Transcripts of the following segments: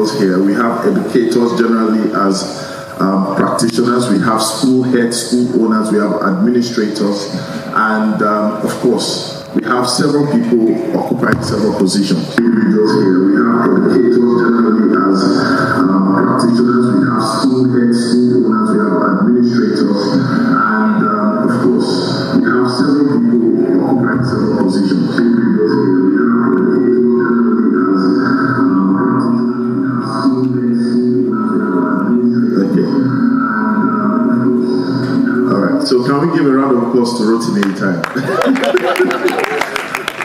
individuals here. We have educators generally as practitioners, we have school heads, school owners, we have administrators, and of course, we have several people occupying several positions. Individuals here, we have educators generally as practitioners, we have school heads, school owners, we have administrators, and of course, we have several people occupying several positions. Individuals here, we have educators generally as So can we give a round of applause to Rotimi anytime?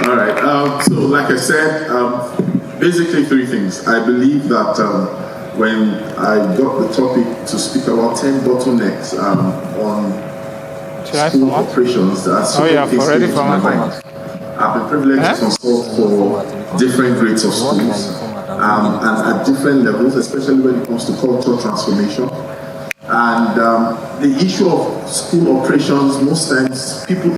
All right. So like I said, basically three things. I believe that when I got the topic to speak about 10 bottlenecks on school operations, that's things came to my mind. I've been privileged to consult for different grades of schools and at different levels, especially when it comes to cultural transformation. And the issue of school operations, most times people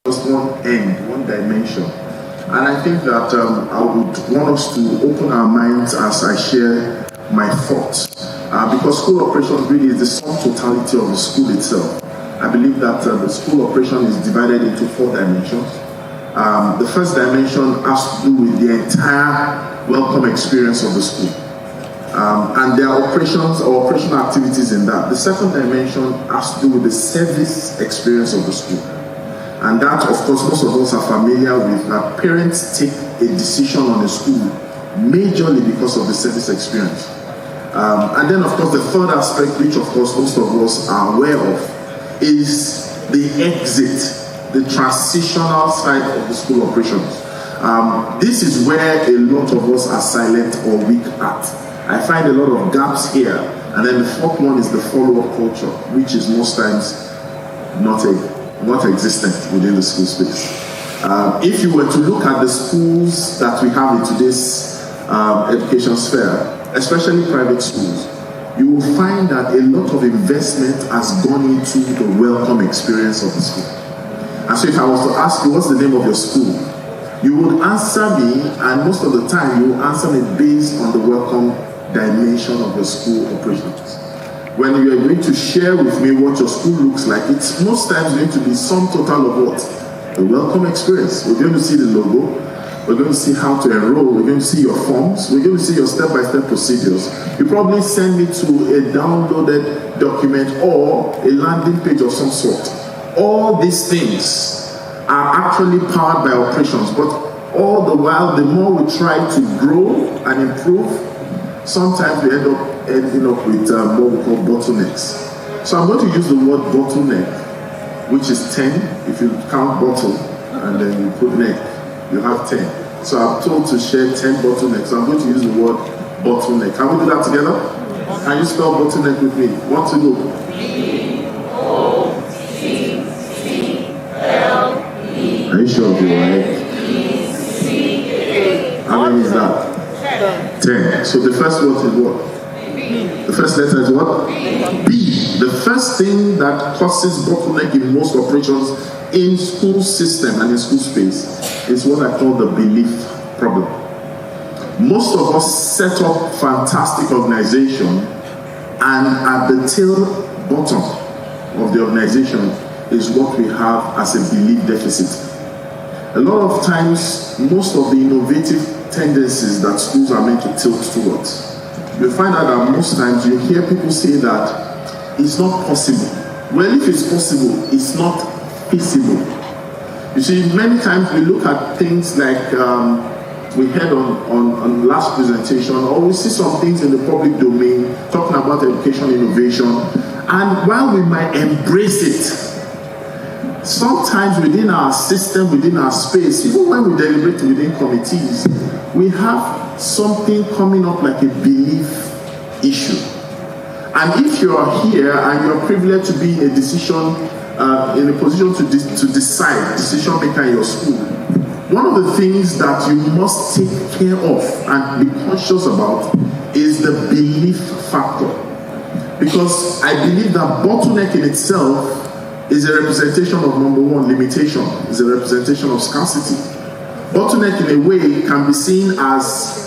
just one end, one dimension. And I think that I would want us to open our minds as I share my thoughts. Because school operations really is the sum totality of the school itself. I believe that the school operation is divided into 4 dimensions. The first dimension has to do with the entire welcome experience of the school. And there are operations or operational activities in that. The second dimension has to do with the service experience of the school. And that, of course, most of us are familiar with that parents take a decision on a school majorly because of the service experience. And then, of course, the third aspect, which, of course, most of us are aware of, is the exit, the transitional side of the school operations. This is where a lot of us are silent or weak at. I find a lot of gaps here, and then the fourth one is the follow-up culture, which is most times not existent within the school space. If you were to look at the schools that we have in today's education sphere, especially private schools, you will find that a lot of investment has gone into the welcome experience of the school. And so if I was to ask you, what's the name of your school? You would answer me, and most of the time you will answer me based on the welcome dimension of your school operations. When you are going to share with me what your school looks like, it's most times going to be sum total of what? The welcome experience. We're going to see the logo, we're going to see how to enroll, we're going to see your forms, we're going to see your step-by-step procedures. You probably send me to a downloaded document or a landing page of some sort. All these things are actually powered by operations, but all the while, the more we try to grow and improve, sometimes we end up with what we call bottlenecks. So I'm going to use the word bottleneck, which is 10. If you count bottle and then you put neck, you have 10. So I'm told to share 10 bottlenecks. So I'm going to use the word bottleneck. Can we do that together? Can you spell bottleneck with me? 1, 2, go. B-O-T-C-L-E. Are you sure of your right? How many is that? 10. So the first word is what? B. The first letter is what? B. The first thing that causes bottleneck in most operations in school system and in school space is what I call the belief problem. Most of us set up fantastic organization, and at the tail bottom of the organization is what we have as a belief deficit. A lot of times, most of the innovative tendencies that schools are meant to tilt towards, you find out that most times you hear people say that it's not possible. Well, if it's possible, it's not feasible. You see, many times we look at things like we heard on last presentation, or we see some things in the public domain talking about education innovation, and while we might embrace it, sometimes within our system, within our space, even when we deliberate within committees, we have something coming up like a belief issue. And if you are here and you're privileged to be in a position to decide, decision maker in your school, one of the things that you must take care of and be conscious about is the belief factor. Because I believe that bottleneck in itself is a representation of, number one, limitation, is a representation of scarcity. Bottleneck in a way can be seen as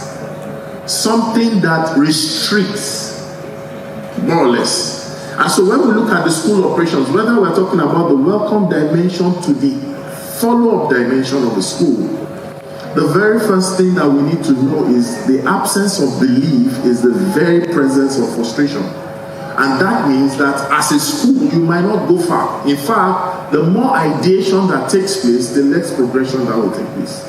something that restricts, more or less. And so when we look at the school operations, whether we're talking about the welcome dimension to the follow-up dimension of the school, the very first thing that we need to know is the absence of belief is the very presence of frustration. And that means that as a school, you might not go far. In fact, the more ideation that takes place, the less progression that will take place.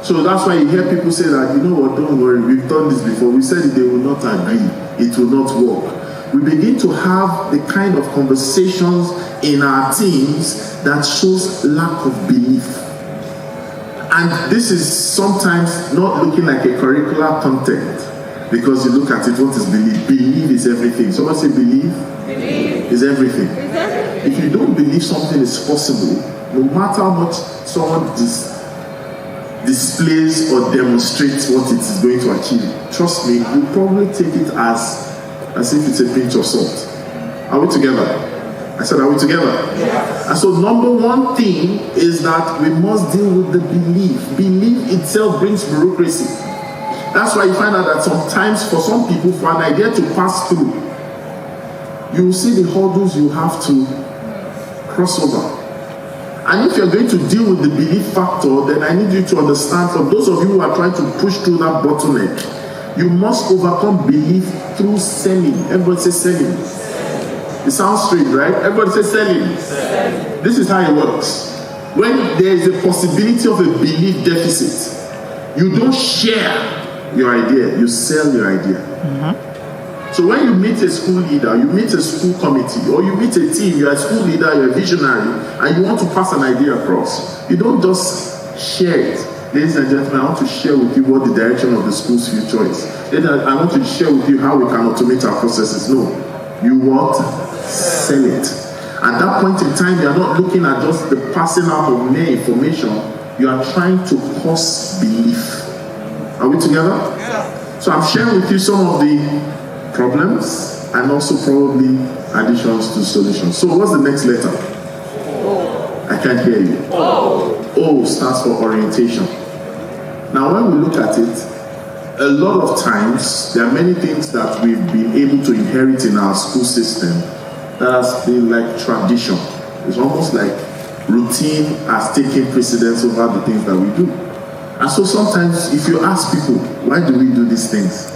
So that's why you hear people say that, you know what, don't worry, we've done this before. We said they will not agree, it will not work. We begin to have the kind of conversations in our teams that shows lack of belief. And this is sometimes not looking like a curricular content, because you look at it, what is belief? Belief is everything. Someone say belief is everything. If you don't believe something is possible, no matter how much someone displays or demonstrates what it is going to achieve, trust me, you probably take it as if it's a pinch of salt. Are we together? I said, are we together? Yes. And so number one thing is that we must deal with the belief. Belief itself brings bureaucracy. That's why you find out that sometimes for some people, for an idea to pass through, you will see the hurdles you have to cross over. And if you're going to deal with the belief factor, then I need you to understand, for those of you who are trying to push through that bottleneck, you must overcome belief through selling. Everybody say selling. It sounds strange, right? Everybody say selling. This is how it works. When there is a possibility of a belief deficit, you don't share your idea, you sell your idea. Mm-hmm. So when you meet a school leader, you meet a school committee, or you meet a team, you're a school leader, you're a visionary, and you want to pass an idea across, you don't just share it. Ladies and gentlemen, I want to share with you what the direction of the school's future is. I want to share with you how we can automate our processes. No. You what? Sell it. At that point in time, you are not looking at just the passing out of mere information. You are trying to cause belief. Are we together? Yeah. So I'm sharing with you some of the problems and also probably additions to solutions. So what's the next letter? O. I can't hear you. O stands for orientation. Now when we look at it, a lot of times, there are many things that we've been able to inherit in our school system that has been like tradition. It's almost like routine has taken precedence over the things that we do. And so sometimes, if you ask people, why do we do these things?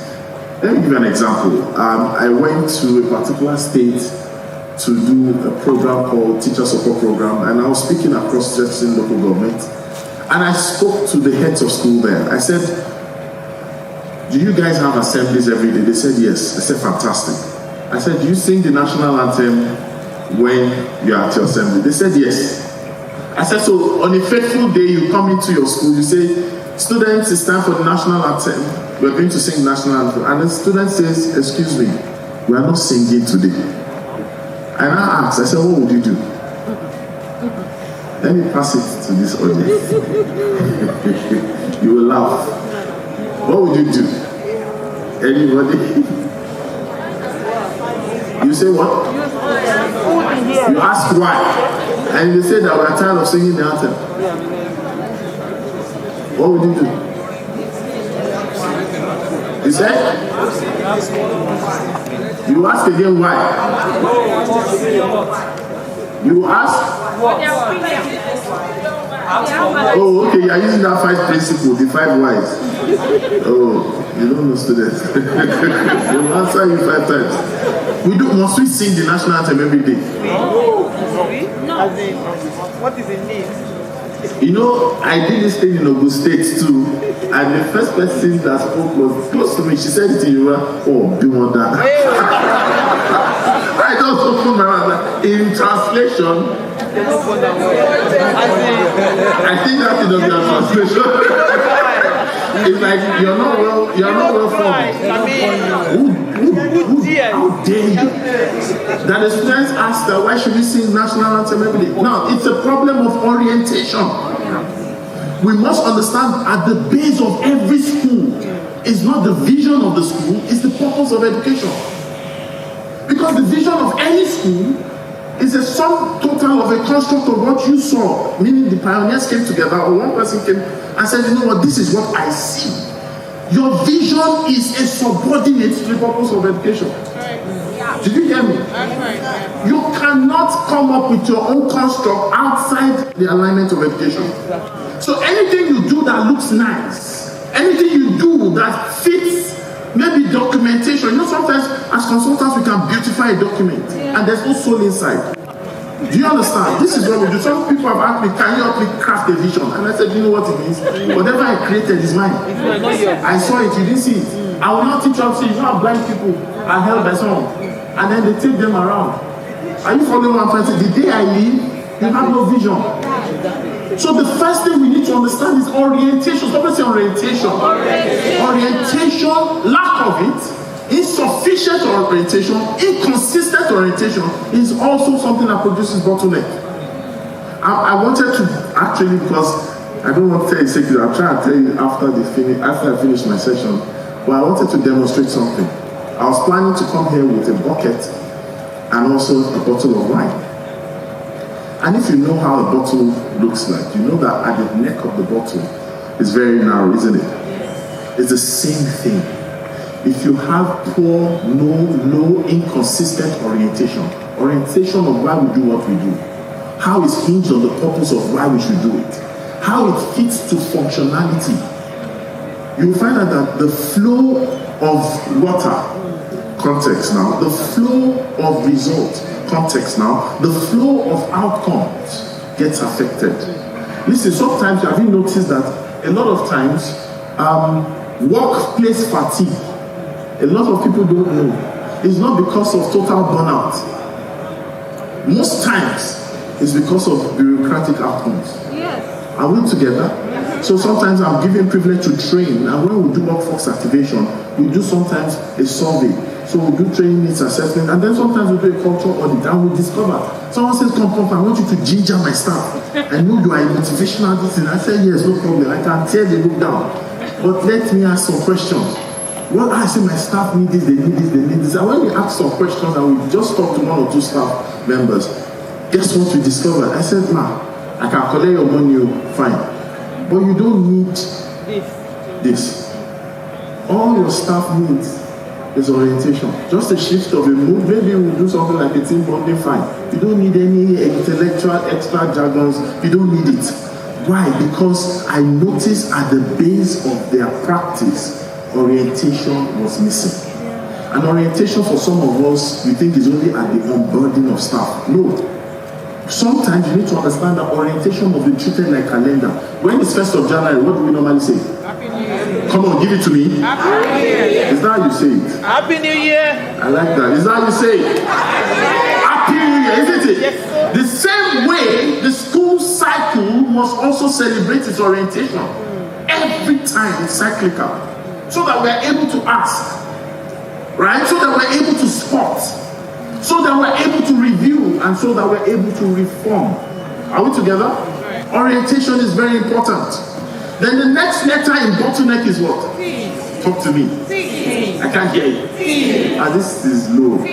Let me give you an example. I went to a particular state to do a program called Teacher Support Program, and I was speaking across Jefferson local government. And I spoke to the heads of school there. I said, do you guys have assemblies every day? They said yes. I said, fantastic. I said, do you sing the national anthem when you're at your assembly? They said yes. I said, so on a fateful day, you come into your school, you say, students, it's time for the national anthem. We're going to sing the national anthem. And the student says, excuse me, we are not singing today. And I asked, I said, what would you do? Let me pass it to this audience. You will laugh. What would you do? Anybody? You say what? You ask why. And you say that we're tired of singing the anthem. What would you do? You say? You ask again why. You ask? Oh, okay, you are using that 5 principle, the 5 whys. Oh, you don't know students. They'll answer you 5 times. Must we sing the national anthem every day? No. What is the need? You know, I did this thing in Ogun State too, and the first person that spoke was close to me. She said it in Yoruba, oh, do want that. I just opened my mouth. In translation, I think that's in the translation. It's like you're not well formed. How dare you? That the students ask that why should we sing national anthem every day? Now it's a problem of orientation. We must understand at the base of every school is not the vision of the school, it's the purpose of education. Because the vision of any school is a sum total of a construct of what you saw, meaning the pioneers came together or one person came and said, you know what, this is what I see. Your vision is a subordinate to the purpose of education. Did you hear me? You cannot come up with your own construct outside the alignment of education. So anything you do that looks nice, anything you do that fits maybe documentation. You know, sometimes as consultants we can beautify a document and there's no soul inside. Do you understand? This is what we do. Some people have asked me, can you help me craft a vision? And I said, you know what it means? Whatever I created is mine. I saw it, you didn't see it. I will not teach you how to see. You know how blind people are held by someone and then they take them around. Are you following what I'm trying to say? The day I leave, you have no vision. So the first thing we need to understand is orientation. Stop saying orientation. Orientation, lack of it, insufficient orientation, inconsistent orientation is also something that produces bottleneck. I wanted to actually, because I don't want to tell you secret, I'm trying to tell you after I finish my session, but I wanted to demonstrate something. I was planning to come here with a bucket and also a bottle of wine. And if you know how a bottle looks like, you know that at the neck of the bottle is very narrow, isn't it? It's the same thing. If you have poor, low, inconsistent orientation of why we do what we do, how it's hinged on the purpose of why we should do it, how it fits to functionality, you'll find out that the flow of water, context now, the flow of result, context now, the flow of outcomes gets affected. Listen, sometimes have you noticed that a lot of times workplace fatigue, a lot of people don't know, it's not because of total burnout. Most times it's because of bureaucratic outcomes. Yes. Are we together? So sometimes I'm given privilege to train, and when we do workforce activation, we do sometimes a survey. So we do training needs assessment, and then sometimes we do a cultural audit, and we discover someone says, come, I want you to ginger my staff. I know you are a motivational person. I say, yes, no problem. I can tear the book down. But let me ask some questions. Well, I say my staff need this, they need this, they need this. And when we ask some questions and we just talk to one or two staff members, guess what we discovered? I said, I can collect your money, fine. But you don't need this. All your staff needs is orientation. Just a shift of a mood. Maybe we'll do something like a team bonding, fine. You don't need any intellectual extra jargons. You don't need it. Why? Because I noticed at the base of their practice, orientation was missing. And orientation for some of us, we think is only at the onboarding of staff. No. Sometimes you need to understand that orientation must be treated like calendar. When it's 1st of January, what do we normally say? Happy New Year. Come on, give it to me. Happy New Year. Is that how you say it? Happy New Year. I like that. Is that how you say it? Happy New Year, isn't it? Yes, sir. The same way, the school cycle must also celebrate its orientation. Every time it's cyclical. So that we're able to ask. Right? So that we're able to spot. So that we're able to review, and so that we're able to reform. Are we together? Orientation is very important. Then the next letter in bottleneck is what? T. Talk to me. T. I can't hear you. T. This is low. T.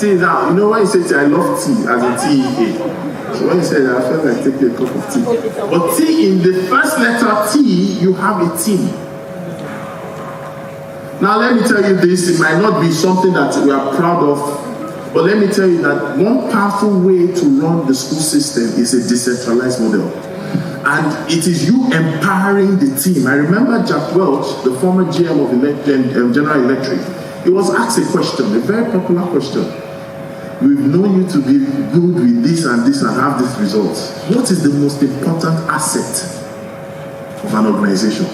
T. Now, you know why you say T? I love tea as a T-E-A. So when you say that, I felt like taking a cup of tea. But T, in the first letter T, you have a team. Now let me tell you this, it might not be something that we are proud of, but let me tell you that one powerful way to run the school system is a decentralized model. And it is you empowering the team. I remember Jack Welch, the former GM of General Electric, he was asked a question, a very popular question. We've known you to be good with this and have these results. What is the most important asset of an organization?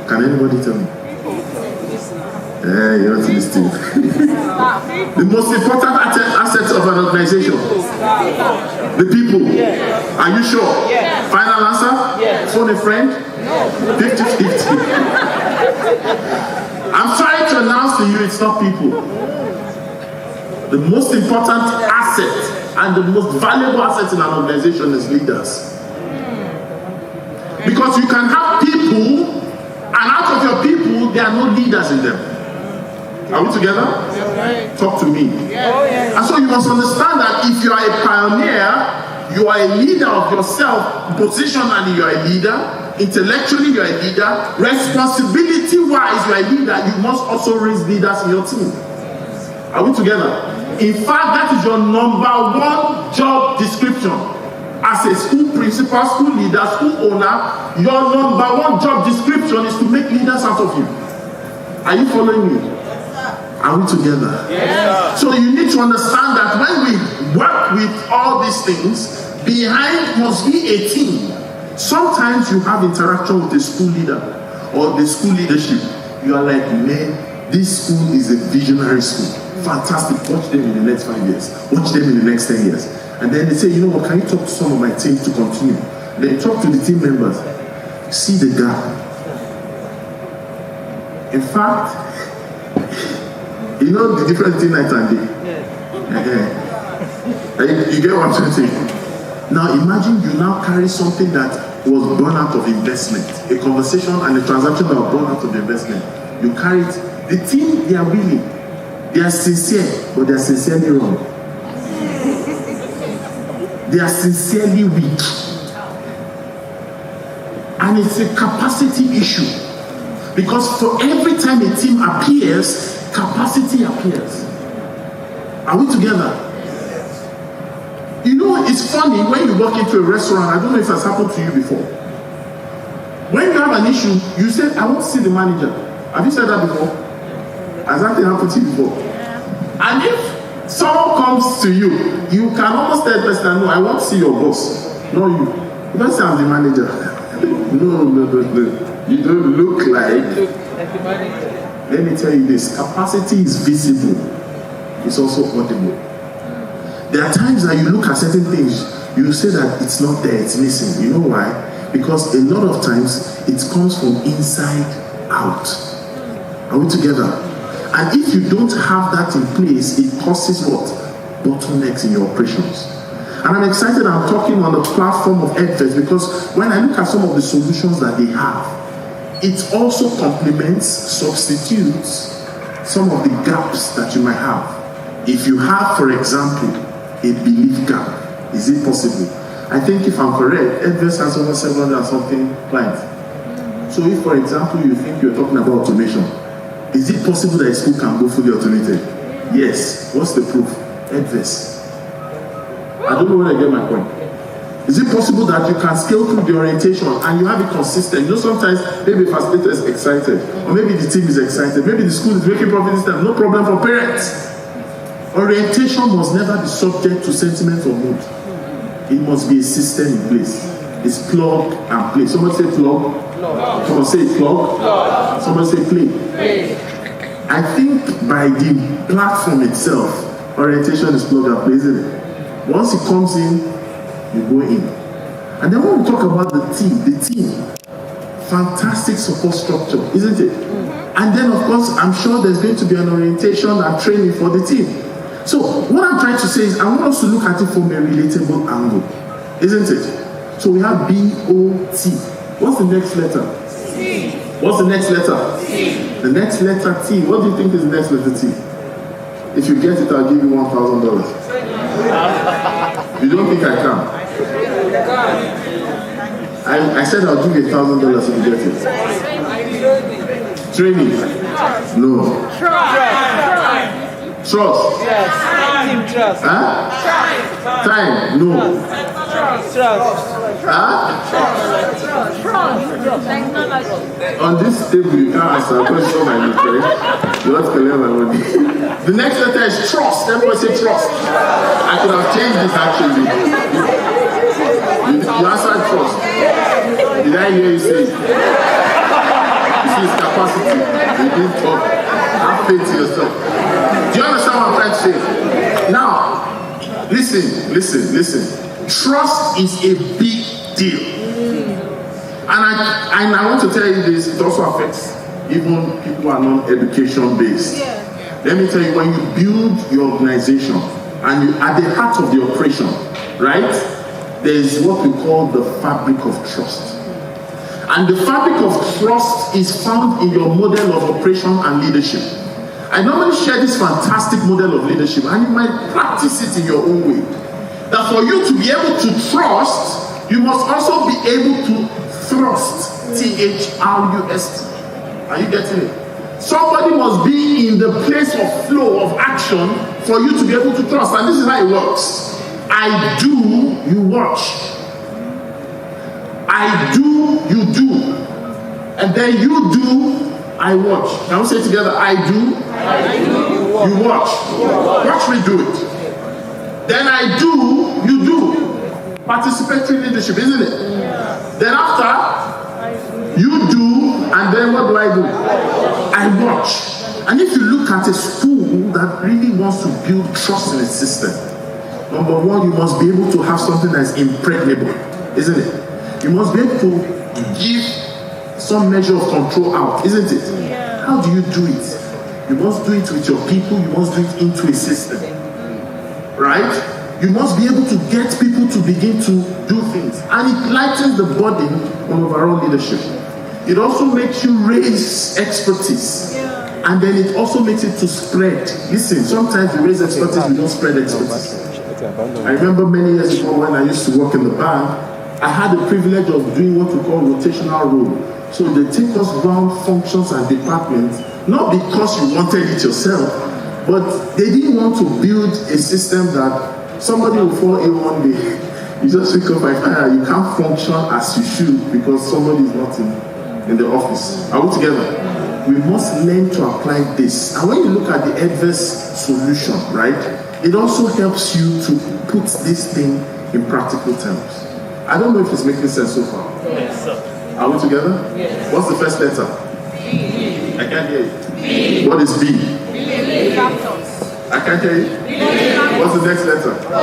Can anybody tell me? You're not listening. The most important asset of an organization. The people. Are you sure? Yes. Final answer? Yes. Phone a friend? No. 50-50. I'm trying to announce to you it's not people. The most important asset and the most valuable asset in an organization is leaders. Because you can have people, and out of your people, there are no leaders in them. Are we together? Talk to me. And so you must understand that if you are a pioneer, You are a leader of yourself. Positionally, you are a leader. Intellectually, you are a leader. Responsibility-wise, you are a leader. You must also raise leaders in your team. Are we together? In fact, that is your number one job description. As a school principal, school leader, school owner, your number one job description is to make leaders out of you. Are you following me? Are we together? Yes. So you need to understand that when we work with all these things, behind must be a team. Sometimes you have interaction with the school leader or the school leadership. You are like, man, this school is a visionary school. Fantastic. Watch them in the next 5 years. Watch them in the next 10 years. And then they say, you know what, can you talk to some of my team to continue? Then talk to the team members. See the gap. In fact, you know the difference between night and day? You get what I'm trying to say? Now imagine you now carry something that was born out of investment. A conversation and a transaction that was born out of the investment. You carry it. The team, they are willing. They are sincere, but they are sincerely wrong. They are sincerely weak. And it's a capacity issue. Because for every time a team appears, capacity appears. Are we together? You know, it's funny when you walk into a restaurant, I don't know if it's happened to you before. When you have an issue, you say, I want to see the manager. Have you said that before? Has that thing happened to you before? And if someone comes to you, you can almost tell the person, no, I want to see your boss. No, you. You don't say I'm the manager. No. You don't look like the manager. Let me tell you this, capacity is visible. It's also audible. There are times that you look at certain things, you say that it's not there, it's missing. You know why? Because a lot of times, it comes from inside out. Are we together? And if you don't have that in place, it causes what? Bottlenecks in your operations. And I'm excited I'm talking on the platform of Edves because when I look at some of the solutions that they have, it also complements, substitutes some of the gaps that you might have. If you have, for example, a belief gap, is it possible? I think if I'm correct, Edves has over 700 and something clients. So if, for example, you think you're talking about automation, is it possible that a school can go fully automated? Yes. What's the proof? Edves. I don't know where I get my point. Is it possible that you can scale through the orientation and you have it consistent? You know, sometimes maybe facilitator is excited, or maybe the team is excited, maybe the school is making profit this time, no problem for parents. Orientation must never be subject to sentiment or mood. It must be a system in place. It's plug and play. Somebody say plug. Someone say plug. Someone say play. I think by the platform itself, orientation is plug and play, isn't it? Once it comes in, you go in. And then when we talk about the team, fantastic support structure, isn't it? And then of course, I'm sure there's going to be an orientation and training for the team. So what I'm trying to say is I want us to look at it from a relatable angle, isn't it? So we have B-O-T. What's the next letter? T. What's the next letter? T. The next letter T. What do you think is the next letter T? If you get it, I'll give you $1,000. You don't think I can? I said I'll give you $1,000 if you get it. Training? No. Trust? Yes. Team trust. Huh? Time? No. Trust. Huh? On this table, you can't answer a question I need, right? You want to collect my money. The next letter is trust. Everybody say trust. I could have changed this actually. You answered trust. Did I hear you say it? You see, it's capacity. You didn't talk. Have faith in yourself. Do you understand what I'm trying to say? Now, listen. Trust is a big deal. And I want to tell you this, it also affects even people who are non-education based. Let me tell you, when you build your organization and you at the heart of the operation, right, there is what we call the fabric of trust. And the fabric of trust is found in your model of operation and leadership. I normally share this fantastic model of leadership, and you might practice it in your own way. that for you to be able to trust, you must also be able to thrust. T-H-R-U-S-T. Are you getting it? Somebody must be in the place of flow of action for you to be able to trust. And this is how it works. I do, you watch. I do, you do. And then you do, I watch. Can we say it together? I do, you watch. Watch me do it. Then I do, you do. Participatory leadership, isn't it? Then after, you do, and then what do? I watch. And if you look at a school that really wants to build trust in its system, number one, you must be able to have something that is impregnable, isn't it? You must be able to give some measure of control out, isn't it? How do you do it? You must do it with your people, you must do it into a system. Right? You must be able to get people to begin to do things. And it lightens the burden on overall leadership. It also makes you raise expertise. And then it also makes it to spread. Listen, sometimes we raise expertise, we don't spread expertise. I remember many years ago when I used to work in the bank, I had the privilege of doing what we call rotational role. So they take us around functions and departments, not because you wanted it yourself, but they didn't want to build a system that somebody will fall ill one day. You just wake up and find out you can't function as you should because somebody is not in the office. Are we together? We must learn to apply this. And when you look at the Edves solution, right, it also helps you to put this thing in practical terms. I don't know if it's making sense so far. Yes, sir. Are we together? Yes. What's the first letter? B. I can't hear you. B. What is B? I can't hear you. What's the next letter? O.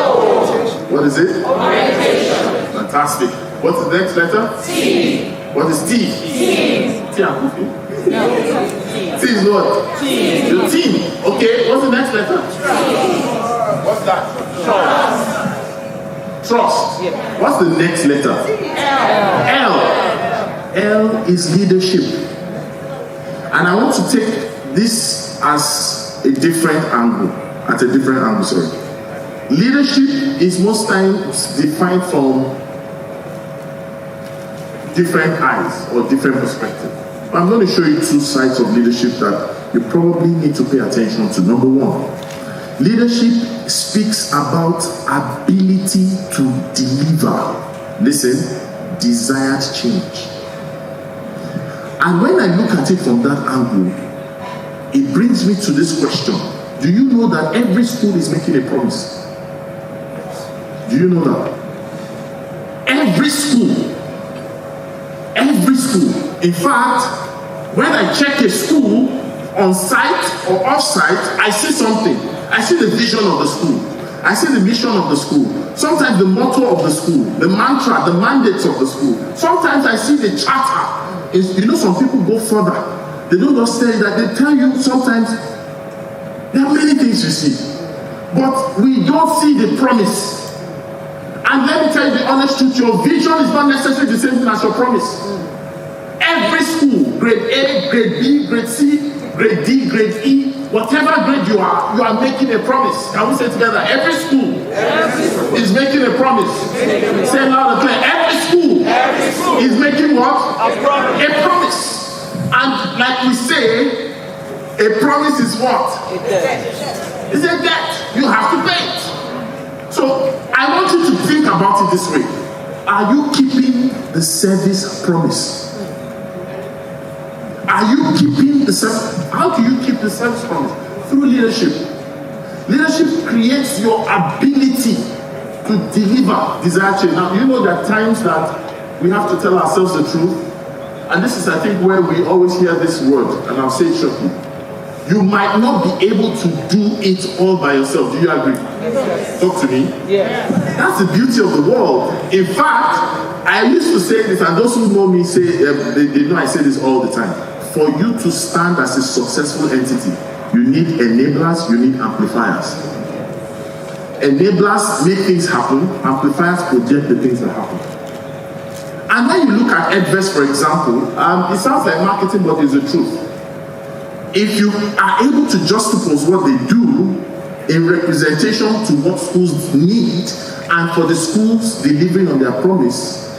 What is it? Orientation. Fantastic. What's the next letter? T. What is T? Team. T and Kofi? No. T is what? Team. The team. Okay, what's the next letter? Trust. What's that? Trust. Yeah. What's the next letter? L. L is leadership. And I want to take this as a different angle. Leadership is most times defined from different eyes or different perspectives. I'm going to show you two sides of leadership that you probably need to pay attention to. Number one, leadership speaks about ability to deliver. Listen, desired change. And when I look at it from that angle, it brings me to this question. Do you know that every school is making a promise? Do you know that? Every school. In fact, when I check a school on site or off site, I see something. I see the vision of the school. I see the mission of the school. Sometimes the motto of the school, the mantra, the mandates of the school. Sometimes I see the charter. You know, some people go further. They don't just say that, they tell you sometimes there are many things you see, but we don't see the promise. And let me tell you the honest truth, your vision is not necessarily the same thing as your promise. Every school, grade A, grade B, grade C, grade D, grade E, whatever grade you are making a promise. Can we say together? Every school is making a promise. Say loud and clear. Every school is making what? A promise. And like we say, a promise is what? It's a debt. You have to pay it. So I want you to think about it this way. Are you keeping the service promise? Are you keeping the service? How do you keep the service promise? Through leadership. Leadership creates your ability to deliver desired change. Now, you know there are times that we have to tell ourselves the truth. And this is, I think, where we always hear this word, and I'll say it shortly. You might not be able to do it all by yourself. Do you agree? Talk to me. Yeah. That's the beauty of the world. In fact, I used to say this, and those who know me say, they know I say this all the time. For you to stand as a successful entity, you need enablers, you need amplifiers. Enablers make things happen, amplifiers project the things that happen. And when you look at Edves, for example, it sounds like marketing, but it's the truth. If you are able to juxtapose what they do in representation to what schools need and for the schools delivering on their promise,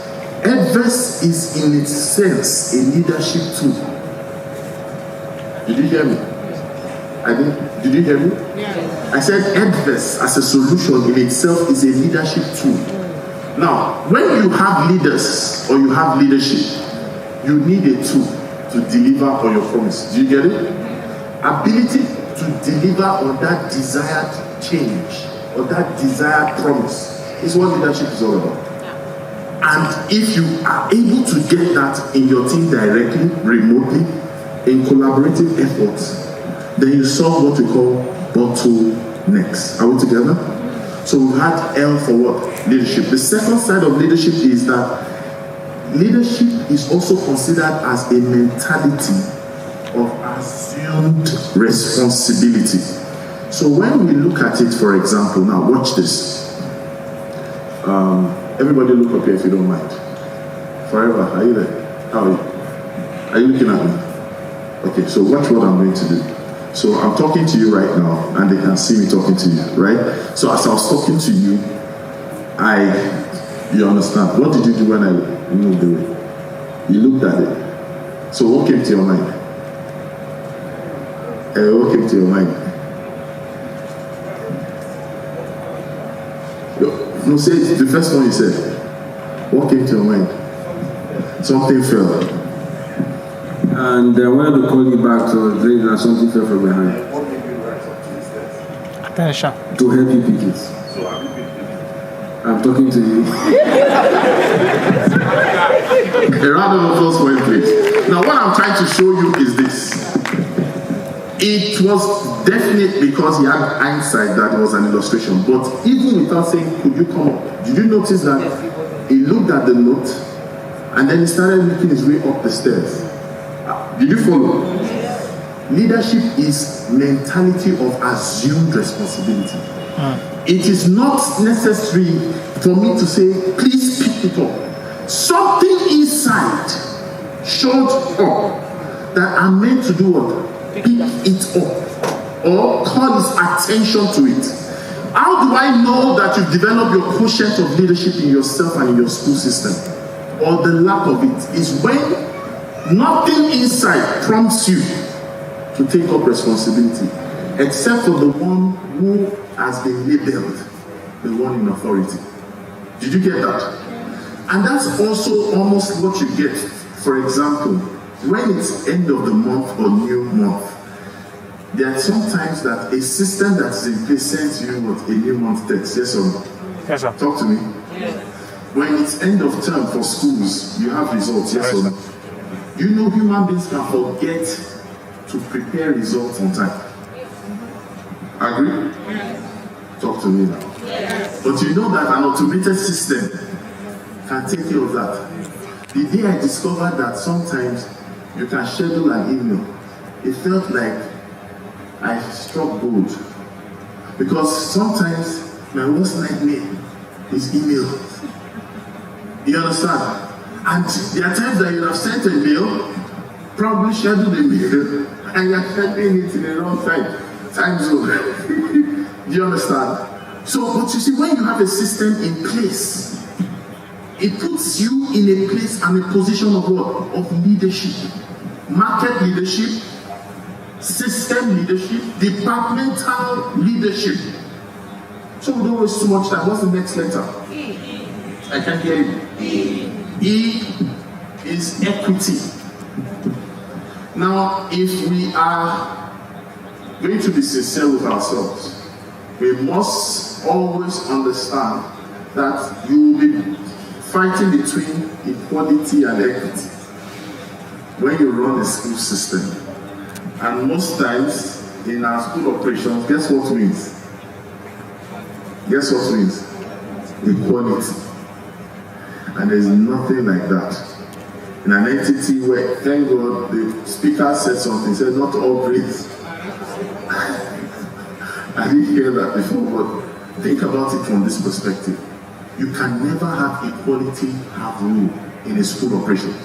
Edves is in its sense a leadership tool. Did you hear me? Did you hear me? Yeah. I said Edves as a solution in itself is a leadership tool. Now, when you have leaders or you have leadership, you need a tool to deliver on your promise. Do you get it? Ability to deliver on that desired change or that desired promise is what leadership is all about. And if you are able to get that in your team directly, remotely, in collaborative efforts, then you solve what we call bottlenecks. Are we together? So we had L for what? Leadership. The second side of leadership is that leadership is also considered as a mentality of assumed responsibility. So when we look at it, for example, now watch this. Everybody look up here if you don't mind. Forever, are you there? How are you? Are you looking at me? Okay, so watch what I'm going to do. So I'm talking to you right now, and they can see me talking to you, right? So as I was talking to you, you understand. What did you do when I moved away? You looked at it. So what came to your mind? What came to your mind? No, say it. The first one you said. What came to your mind? Something fell. And I wanted to call you back to drink and something fell from behind. What made you rise up to this? Attention. To help you pick it. So have you been picking? I'm talking to you. A round of applause for him, please. Now, what I'm trying to show you is this. It was definite because he had hindsight that it was an illustration. But even without saying, could you come up? Did you notice that he looked at the note and then he started making his way up the stairs? Did you follow? Leadership is mentality of assumed responsibility. It is not necessary for me to say, please pick it up. Something inside showed up that I'm meant to do what? Pick it up or call his attention to it. How do I know that you've developed your quotient of leadership in yourself and in your school system? Or the lack of it is when nothing inside prompts you to take up responsibility, except for the one who has been labeled the one in authority. Did you get that? And that's also almost what you get. For example, when it's end of the month or new month, there are sometimes that a system that is in place sends you what a new month text. Yes or no? Yes, sir. Talk to me. Yes. When it's end of term for schools, you have results. Yes or no? You know human beings can forget to prepare results on time. Agree? Yes. Talk to me now. Yes. But you know that an automated system can take care of that. The day I discovered that sometimes you can schedule an email, it felt like I struck gold. Because sometimes my worst nightmare is email. You understand? And there are times that you have sent a mail, probably scheduled a mail, and you are scheduling it in the wrong time zone. Do you understand? So, but you see, when you have a system in place, it puts you in a place and a position of what? Of leadership. Market leadership, system leadership, departmental leadership. So we don't waste too much time. What's the next letter? I can't hear you. E is equity. Now, if we are going to be sincere with ourselves, we must always understand that you will be fighting between equality and equity when you run a school system. And most times in our school operations, guess what wins? Guess what wins? Equality. And there's nothing like that in an entity where, thank God, the speaker said something, he said not all grades. I didn't hear that before, but think about it from this perspective. You can never have equality have rule in a school operation.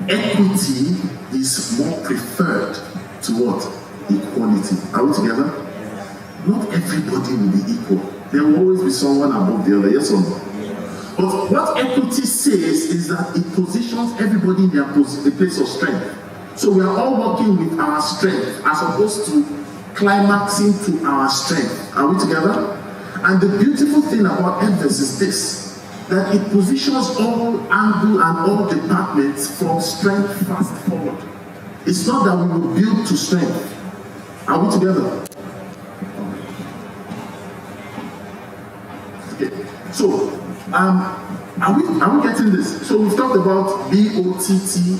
Equity is more preferred to what? Equality. Are we together? Not everybody will be equal. there will always be someone above the other, yes or no? But what equity says is that it positions everybody in their place of strength. So we are all working with our strength as opposed to climaxing to our strength. Are we together? And the beautiful thing about Edves is this, that it positions all angle and all departments from strength fast forward. It's not that we will build to strength. Are we together? Okay. So, are we getting this? So we've talked about BOTTLE,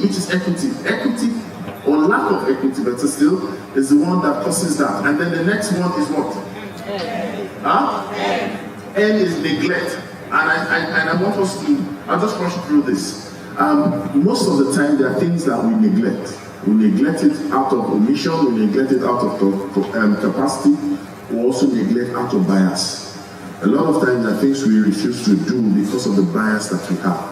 which is equity. Equity or lack of equity, better still, is the one that causes that. And then the next one is what? N is neglect. And I want us to, I'll just rush through this. Most of the time, there are things that we neglect. We neglect it out of omission, we neglect it out of capacity, we also neglect out of bias. A lot of times there are things we refuse to do because of the bias that we have.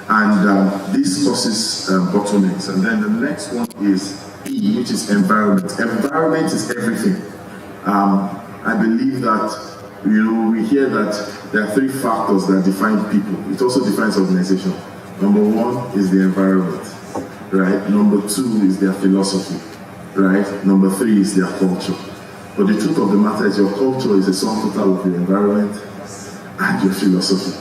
And this causes bottlenecks. And then the next one is E, which is environment. Environment is everything. I believe that, we hear that there are 3 factors that define people. It also defines organization. Number 1 is the environment, right? Number 2 is their philosophy, right? Number 3 is their culture. But the truth of the matter is your culture is a sum total of your environment and your philosophy,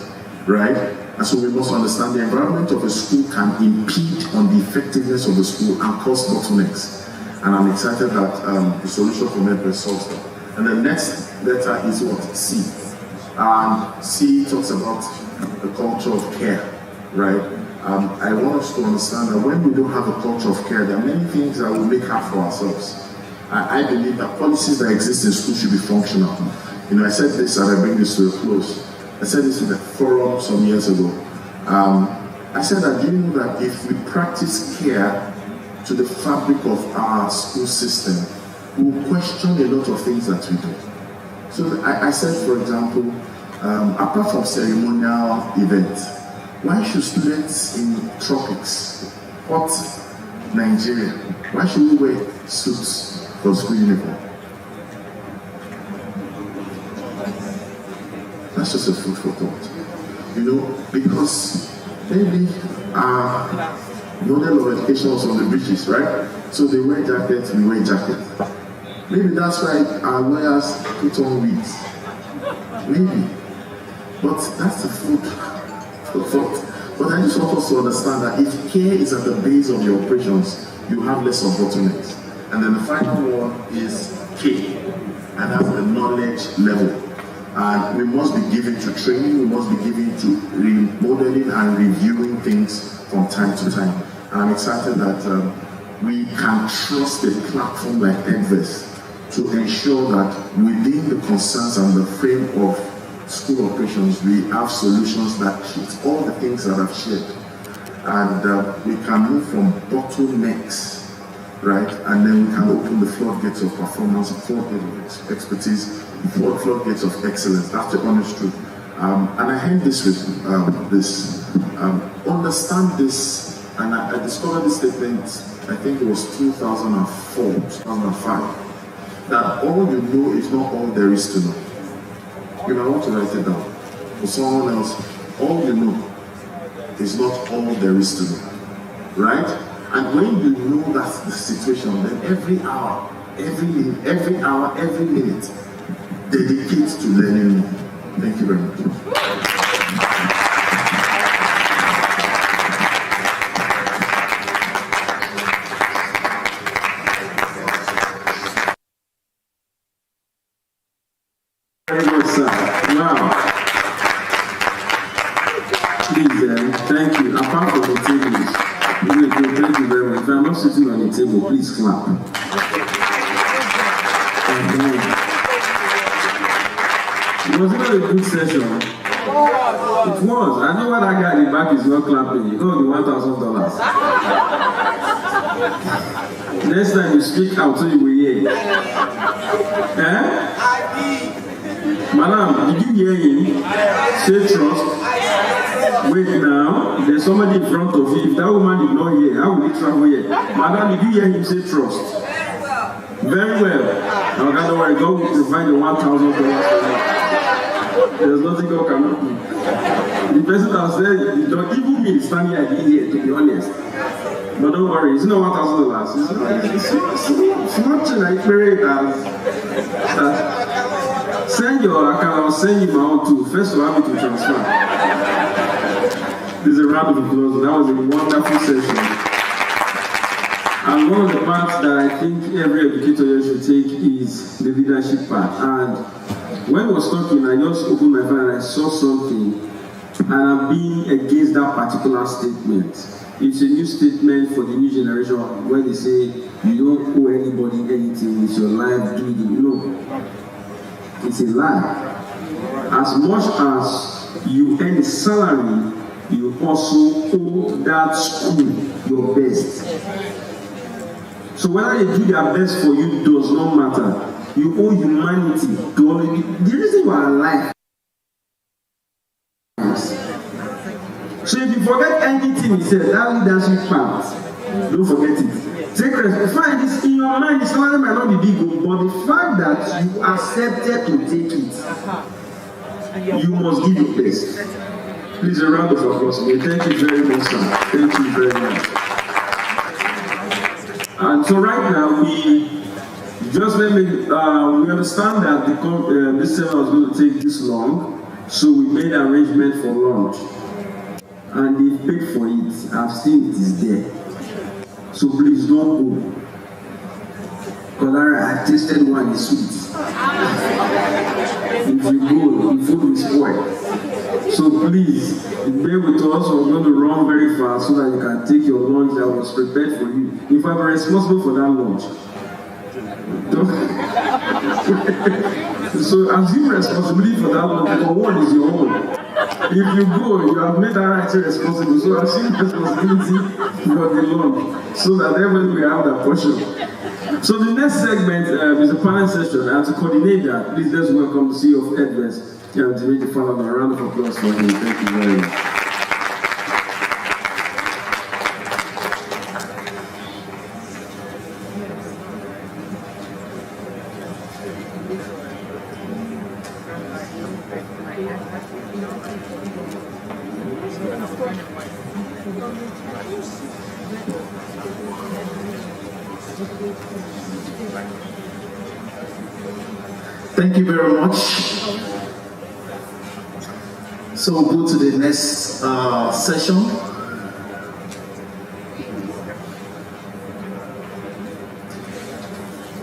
right? And so we must understand the environment of a school can impede on the effectiveness of the school and cause bottlenecks. And I'm excited that the solution for Edves solves that. And the next letter is what? C. And C talks about the culture of care, right? I want us to understand that when we don't have a culture of care, there are many things that we make hard for ourselves. I believe that policies that exist in school should be functional. I said this and I bring this to a close. I said this in a forum some years ago. I said that, do you know that if we practice care to the fabric of our school system, we'll question a lot of things that we do. So I said, for example, apart from ceremonial events, why should students in tropics, hot Nigeria, why should we wear suits for school uniform? That's just a food for thought. Because maybe our model of education was on the beaches, right? So they wear jackets, we wear jackets. Maybe that's why our lawyers put on wigs. Maybe. But that's the food for thought. But I just want us to understand that if care is at the base of your operations, you have less of bottlenecks. And then the final one is K, and that's the knowledge level. And we must be given to training, we must be given to remodeling and reviewing things from time to time. And I'm excited that we can trust a platform like Edves to ensure that within the concerns and the frame of school operations, we have solutions that hit all the things that I've shared. And we can move from bottlenecks, right? And then we can open the floodgates of performance, floodgates of expertise, floodgates of excellence. That's the honest truth. And I end this with understand this, and I discovered this statement, I think it was 2004, 2005, that all you know is not all there is to know. You might want to write it down. For someone else, all you know is not all there is to know. Right? And when you know that's the situation, then every hour, every minute, dedicate to learning more. Thank you very much. Very good, sir. Wow. Please, thank you. Apart from the tables, thank you very much. If I'm not sitting on the table, please clap. It was not a good session. It was. I know why that guy in the back is not clapping. You know the $1,000. Next time you speak out so you will hear. Madam, did you hear him say trust? Wait now, there's somebody in front of you. If that woman did not hear, how will he travel here? Madam, did you hear him say trust? Very well. Now, don't worry, God will provide the $1,000 for you. There's nothing God cannot do. The person that said, you don't even me standing here, to be honest. But don't worry, it's not $1,000. It's not like very send your account, I'll send you my own too. First of all, have it to transfer. This is a round of applause. That was a wonderful session. And one of the parts that I think every educator here should take is the leadership part. And when I was talking, I just opened my phone and I saw something, and I'm being against that particular statement. It's a new statement for the new generation where they say you don't owe anybody anything, it's your life, do it. No, it's a lie. As much as you earn a salary, you also owe that school your best. So whether they do their best for you does not matter. You owe humanity to all of you. The reason you are alive. So if you forget anything he said, that leadership part, don't forget it. Take rest. Find this in your mind. The salary might not be big, but the fact that you accepted to take it, you must give your best. Please, a round of applause. Thank you very much, sir. Thank you very much. And so right now, we understand that this seminar was going to take this long, so we made arrangement for lunch. And they paid for it. I've seen it is there. So please don't go. Because I tasted one is sweet. If you go, the food will spoil. So please, bear with us. We're going to run very fast so that you can take your lunch that was prepared for you. If I'm responsible for that lunch. So assume responsibility for that lunch, because one is your own. If you go, you have made that right responsible. So assume responsibility for the lunch so that everybody will have that portion. So the next segment is a panel session, and to coordinate that, please let's welcome the CEO of Edves, Dimitri Falana. A round of applause for him. Thank you very much. Thank you very much. So we'll go to the next session.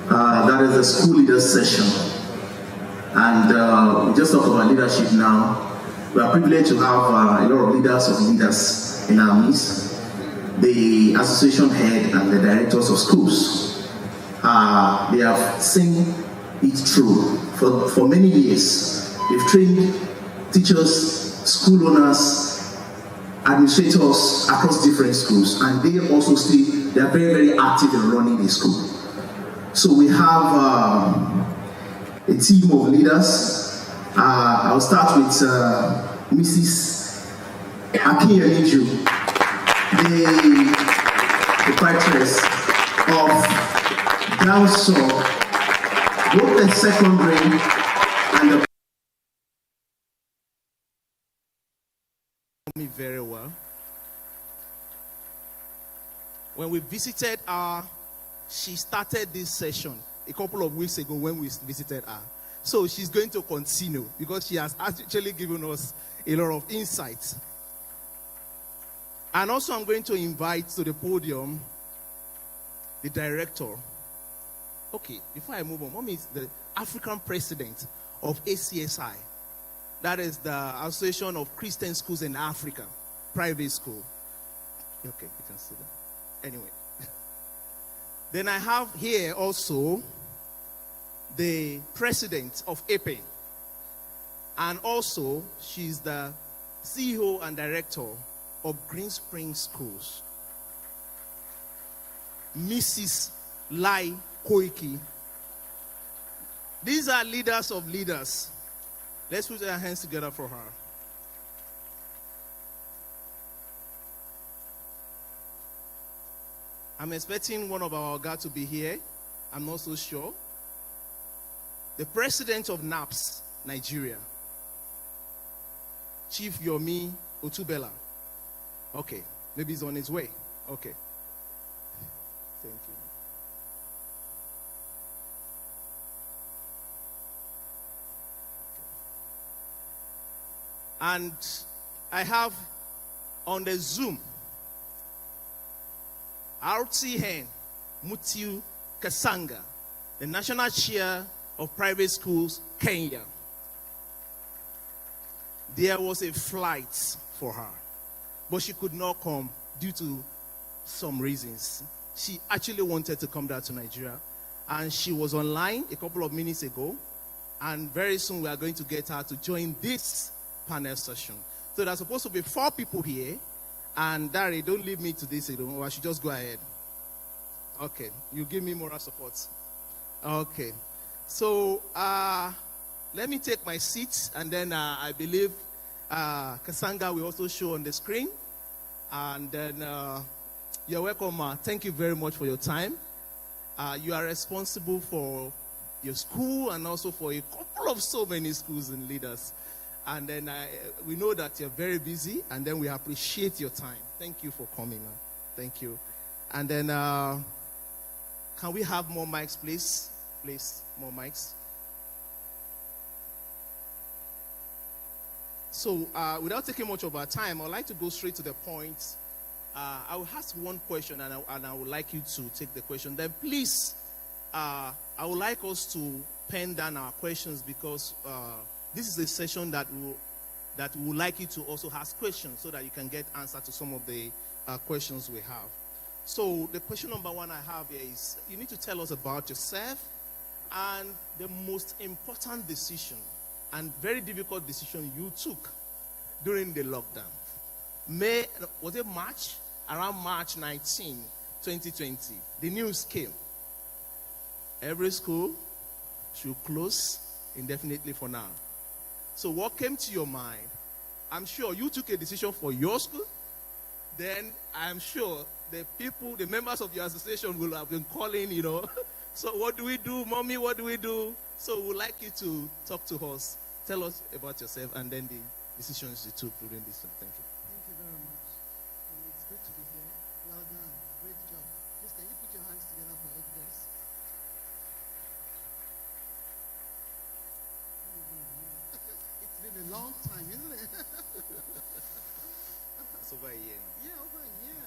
That is the school leaders session. And we just talk about leadership now. We are privileged to have a lot of leaders in our midst. The association head and the directors of schools. They have seen it through for many years. They've trained teachers, school owners, administrators across different schools, and they also they are very, very active in running a school. So we have a team of leaders. I'll start with Mrs. Akinyeliju, the proprietress of Downsor, both the secondary and the me very well. When we visited her, she started this session a couple of weeks ago when we visited her. So she's going to continue because she has actually given us a lot of insights. And also I'm going to invite to the podium the director. Okay, before I move on, Mom is the African president of ACSI. That is the Association of Christian Schools in Africa, private school. Okay, you can see that. Anyway. Then I have here also the president of APEN. And also, she's the CEO and director of Green Spring Schools. Mrs. Lai Koiki. These are leaders of leaders. Let's put our hands together for her. I'm expecting one of our guys to be here I'm not so sure. The president of NAPS, Nigeria, Chief Yomi Otubela. Okay, maybe he's on his way. Okay. Thank you. And I have on the Zoom RTN Mutiu Kasanga, the National Chair of Private Schools, Kenya. There was a flight for her, but she could not come due to some reasons. She actually wanted to come down to Nigeria, and she was online a couple of minutes ago, and very soon we are going to get her to join this panel session. So there's supposed to be 4 people here, and Dari, don't leave me to this alone, I should just go ahead. Okay, you give me moral support. Okay, so let me take my seat, and then I believe Kasanga will also show on the screen. And then you're welcome. Thank you very much for your time. You are responsible for your school and also for a couple of so many schools and leaders. And then we know that you're very busy, and then we appreciate your time. Thank you for coming. Thank you. And then can we have more mics, please? Please, more mics. So without taking much of our time, I'd like to go straight to the point. I will ask one question, and I would like you to take the question. Then please, I would like us to pen down our questions, because this is a session that we would like you to also ask questions so that you can get answer to some of the questions we have. So the question number 1 I have here is, you need to tell us about yourself and the most important decision and very difficult decision you took during the lockdown. Was it March? Around March 19, 2020, the news came. Every school should close indefinitely for now. So what came to your mind? I'm sure you took a decision for your school. Then I'm sure the members of your association will have been calling, So what do we do, mommy? What do we do? So we'd like you to talk to us. Tell us about yourself and then the decisions you took during this time. Thank you. Thank you very much. And it's good to be here. Well done. Great job. Please, can you put your hands together for Edves? It's been a long time, isn't it? It's over a year. Yeah, over a year.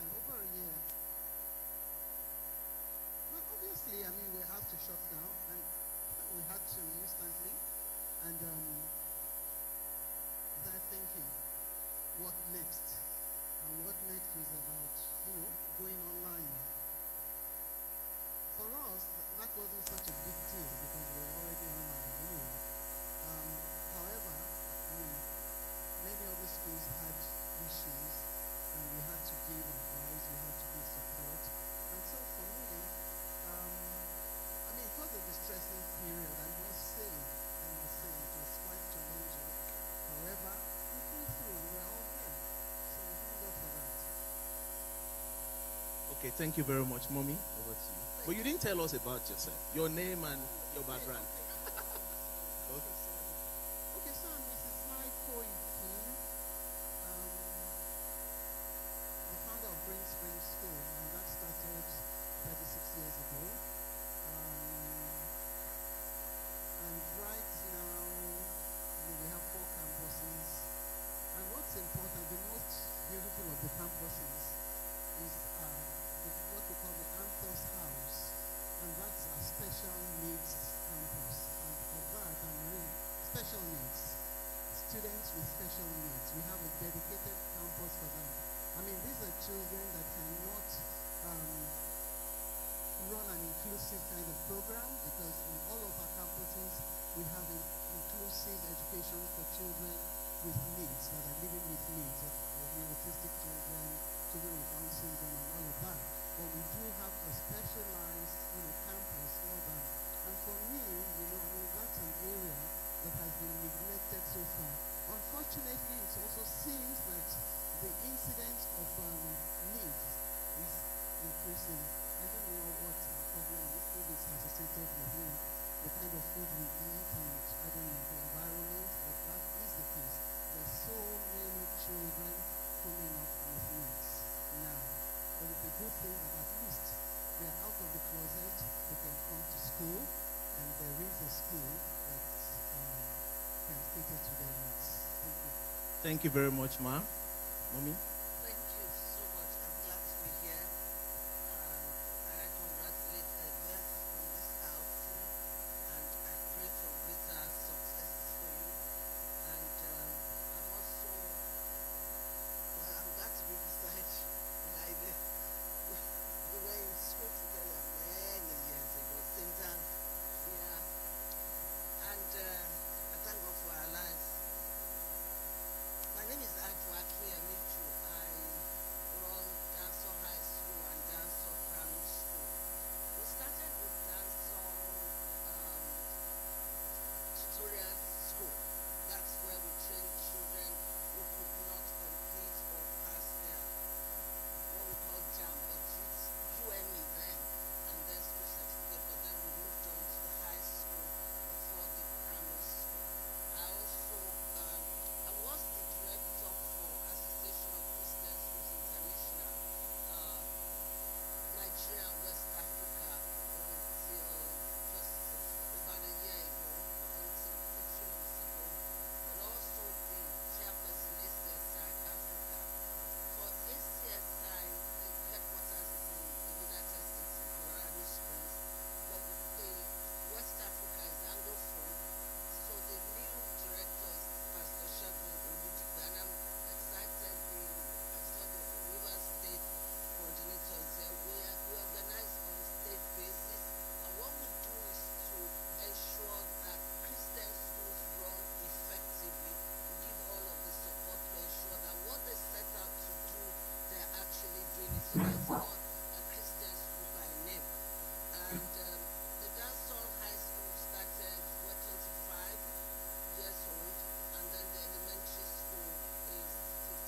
Well, obviously, we had to shut down, and we had to instantly. And they're thinking, what next? And what next was about, going online. For us, that wasn't such a big deal because we were already online anyway. However, many other schools had issues, and we had to give advice, we had to give support. And so for me, it was a distressing period, I must say. It was quite challenging. However, we pulled through. We're all here. So we thank God for that. Okay, thank you very much, Mommy. Over to you. But you didn't tell us about yourself, your name and your background. Okay, so I'm Mrs. Michael Ikin, the founder of Green Spring School, and that started 36 years ago. And right now, we have 4 campuses. And what's important, the most beautiful of the campuses is what we call the Anthos House. And that's a special needs campus. And for that, special needs. Students with special needs. We have a dedicated campus for them. These are children that cannot run an inclusive kind of program, because in all of our campuses we have inclusive education for children with needs, that are living with needs, autistic children, children with Down syndrome, and all of that. But we do have a specialized campus for them. And for me, that's an area that has been neglected so far. Unfortunately, it also seems that the incidence of needs is increasing. I don't know what problem is, maybe it's associated with the kind of food we eat and I don't know the environment, but that is the case. There's so many children coming up with needs now. But it's a good thing that at least they're out of the closet, they can come to school, and there is a school that can cater to their needs. Thank you. Thank you very much, Ma. Mommy? Thank you so much. I'm glad to be here. And I congratulate Edves on this outing. And I pray for greater successes for you. And I'm also, well, I'm glad to be beside Laide. We were in school together many years ago, St. Anne's. Yeah. And I thank God for our lives. My name is Adwaki Amichu. I run Dancehall High School and Dancehall Primary School. We started with Dancehall tutorial school. That's where we train children who could not complete or pass their what we call JAM, but it's UME then, and then school certificate. But then we moved on to the high school before the primary school. I also I was the director for Association of Christian Schools International, Nigeria and West Africa until just about a year ago, until 18 months ago, but also the chairperson ACSI Africa. For ACSI, the headquarters is in the United States in Colorado Springs, but the West Africa is Anglophone, so the new director is Pastor Shegun Oludigbe, and I'm excited. I saw the River State coordinators there. We organize on a state basis, and what we do is to ensure that Christian schools run effectively. We give all of the support to ensure that what they set out to do, they're actually doing it. So that's not a Christian school by name. And the Dancehall High School started, we're 25 years old, and then the elementary school is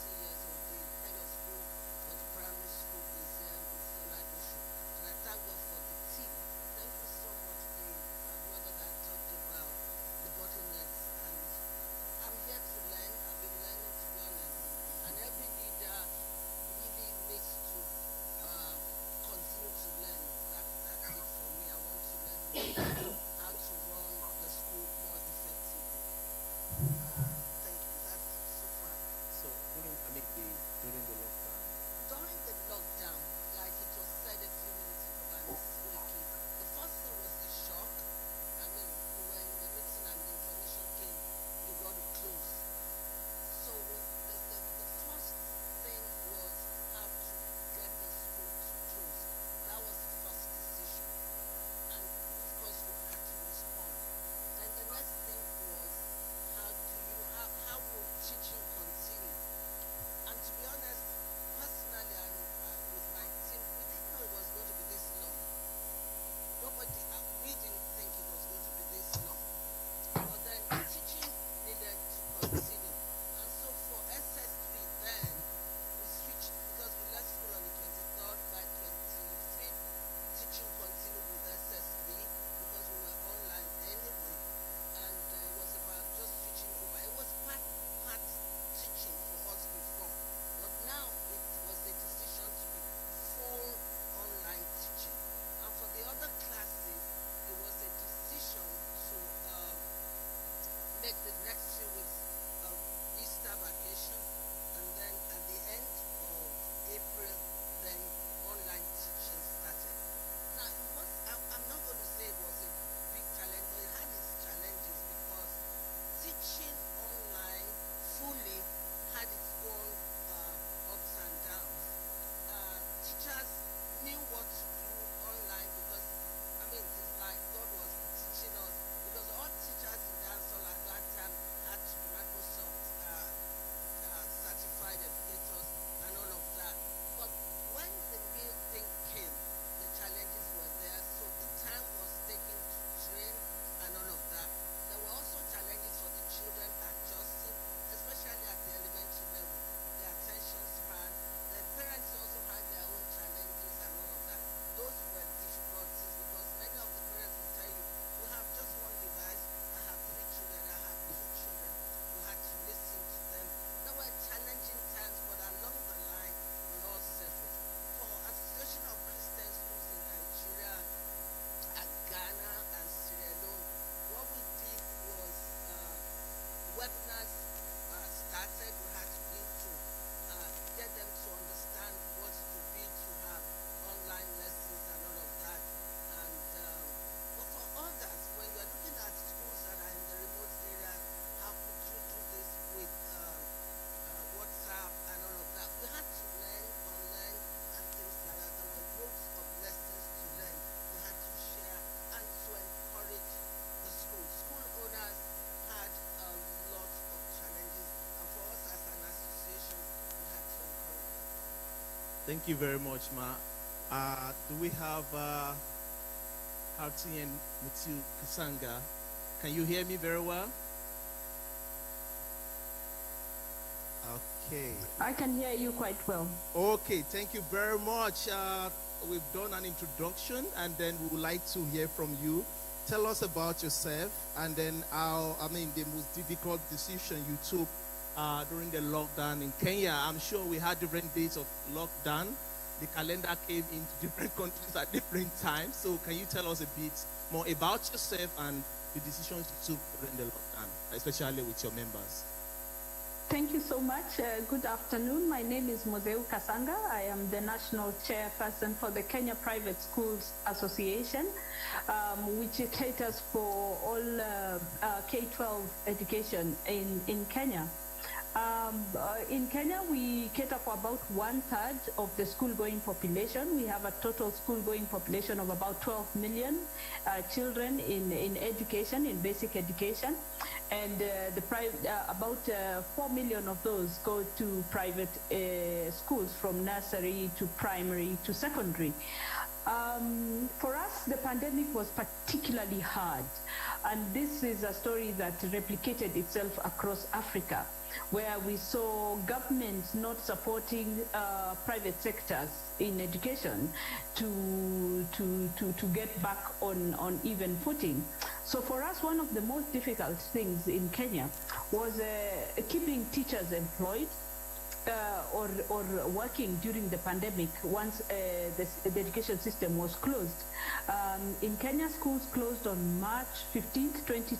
15 years old. The head of school for the primary school is Oladosho. And I thank God for the team. Thank you so much, the brother that talked about the bottlenecks. And I'm here to learn. I've been learning, to be honest. And every leader really needs to Thank you very much, Ma. Do we have Harti and Mutiu Kasanga? Can you hear me very well? Okay. I can hear you quite well. Okay, thank you very much. We've done an introduction and then we would like to hear from you. Tell us about yourself and then the most difficult decision you took during the lockdown in Kenya. I'm sure we had different days of lockdown. The calendar came into different countries at different times. So can you tell us a bit more about yourself and the decisions you took during the lockdown, especially with your members? Thank you so much. Good afternoon. My name is Moseu Kasanga. I am the national chairperson for the Kenya Private Schools Association, which caters for all K-12 education in Kenya. In Kenya, we cater for about 1/3 of the school-going population. We have a total school-going population of about 12 million children in education, in basic education, and about 4 million of those go to private schools from nursery to primary to secondary. For us, the pandemic was particularly hard, and this is a story that replicated itself across Africa, where we saw governments not supporting private sectors in education to get back on even footing. So for us, one of the most difficult things in Kenya was keeping teachers employed or working during the pandemic once the education system was closed. In Kenya, schools closed on March 15th, 2020.